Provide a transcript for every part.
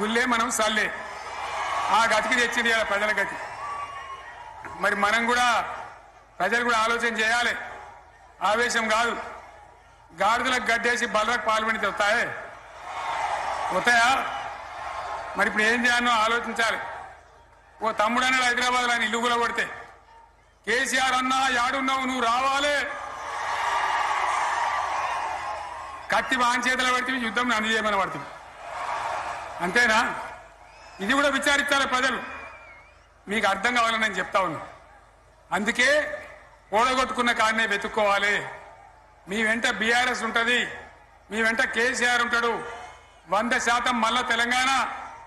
గుల్లే మనం సల్లే ఆ గతికి తెచ్చింది ఇలా ప్రజల గతి. మరి మనం కూడా ప్రజలు కూడా ఆలోచన చేయాలి. ఆవేశం కాదు. గాడిదలకు గడ్డేసి బలరకు పాల్పడితే వస్తాయా? మరి ఇప్పుడు ఏం చేయాలో ఆలోచించాలి. ఓ తమ్ముడు అన్నాడు హైదరాబాద్ లో ఇల్లు కూడా కొడితే, కేసీఆర్ అన్నా యాడున్నావు నువ్వు రావాలి, కత్తి వాన్ చేతిలో పడితే యుద్ధం నన్ను చేయమని పడుతుంది. అంతేనా? ఇది కూడా విచారించాలి ప్రజలు. మీకు అర్థం కావాలని నేను చెప్తా ఉన్నా. అందుకే ఓడగొట్టుకున్న కాడనే వెతుక్కోవాలి. మీ వెంట బీఆర్ఎస్ ఉంటుంది, మీ వెంట కేసీఆర్ ఉంటాడు. 100% మళ్ళా తెలంగాణ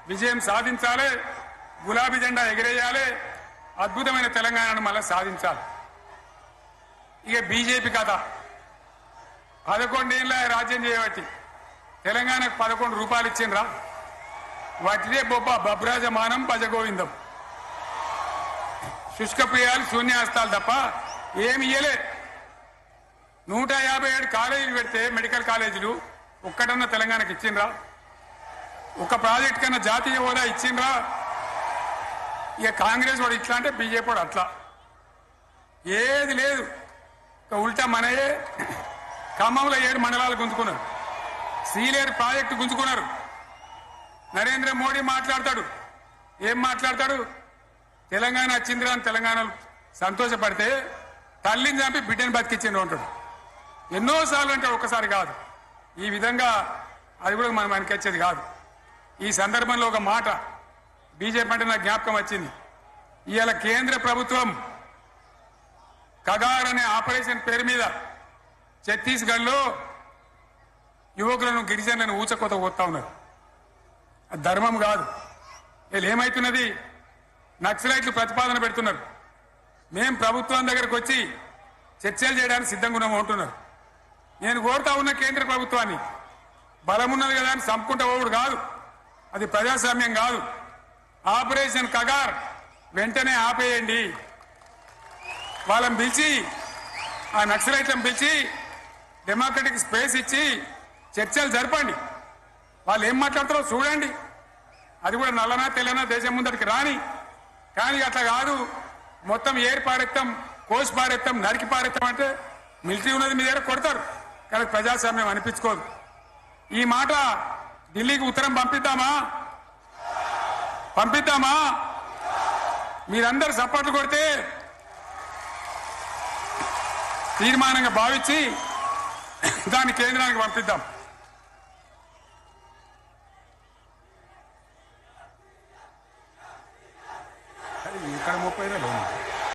విజయం సాధించాలి, గులాబీ జెండా ఎగిరేయాలి, అద్భుతమైన తెలంగాణను మళ్ళా సాధించాలి. ఇక బీజేపీ కథ 11 ఏళ్ళ రాజ్యం చేయబట్టి తెలంగాణకు 11 రూపాయలు ఇచ్చిండ్రా? వాటిదే బొబ్బ బబ్రాజమానం భజగోవిందం, శుష్కప్రియాలు శూన్యాస్తాలు తప్ప ఏమి ఇయ్యలే. 157 కాలేజీలు పెడితే మెడికల్ కాలేజీలు ఒక్కటన్నా తెలంగాణకు ఇచ్చిండ్రా? ఒక ప్రాజెక్ట్ కన్నా జాతీయ హోదా ఇచ్చిండ్రా? ఇక కాంగ్రెస్ వాడు ఇట్లా అంటే బీజేపీ వాడు అట్లా, ఏది లేదు. ఉల్టా మనయే ఖమ్మంలో 7 మండలాలు గుంజుకున్నారు, సీలేరు ప్రాజెక్టు గుంజుకున్నారు. నరేంద్ర మోడీ మాట్లాడతాడు, ఏం మాట్లాడతాడు? తెలంగాణ వచ్చిందిరా అని తెలంగాణలో సంతోషపడితే తల్లిని చంపి బిడ్డని బతికిచ్చిండు అంటాడు. ఎన్నోసార్లు అంటాడు, ఒక్కసారి కాదు. ఈ విధంగా అది కూడా మనం వెనకొచ్చేది కాదు. ఈ సందర్భంలో ఒక మాట బీజేపీ అంటే నాకు జ్ఞాపకం వచ్చింది. ఇవాళ కేంద్ర ప్రభుత్వం కగార్ అనే ఆపరేషన్ పేరు మీద ఛత్తీస్గఢ్లో యువకులను గిరిజనులను ఊచకోత పోతా ఉన్నారు. అది ధర్మం కాదు. వీళ్ళు ఏమైతున్నది, నక్సలైట్లు ప్రతిపాదన పెడుతున్నారు. మేం ప్రభుత్వం దగ్గరకు వచ్చి చర్చలు చేయడానికి సిద్ధంగా ఉన్నాము అంటున్నారు. నేను కోరుతా ఉన్న కేంద్ర ప్రభుత్వాన్ని, బలమున్నది కదా అని చంపుకుంటా పోవుడు కాదు, అది ప్రజాస్వామ్యం కాదు. ఆపరేషన్ కగార్ వెంటనే ఆపేయండి. వాళ్ళని పిలిచి, ఆ నక్సలైట్లను పిలిచి డెమోక్రటిక్ స్పేస్ ఇచ్చి చర్చలు జరపండి. వాళ్ళు ఏం మాట్లాడతారో చూడండి. అది కూడా నల్లనా తెల్లనా దేశం ముందరికి రాని. కానీ అట్లా కాదు, మొత్తం ఏరి పారెత్తాం, కోసి పారెత్తాం, నరికి పారెత్తాం అంటే మిలిటరీ ఉన్నది మీ దగ్గర కొడతారు. కానీ ప్రజాస్వామ్యం అనిపించుకోదు. ఈ మాట ఢిల్లీకి ఉత్తరం పంపిద్దామా? మీరందరూ సపోర్ట్లు కొడితే తీర్మానంగా భావించి దాన్ని కేంద్రానికి పంపిద్దాం. ఇక్కడ 30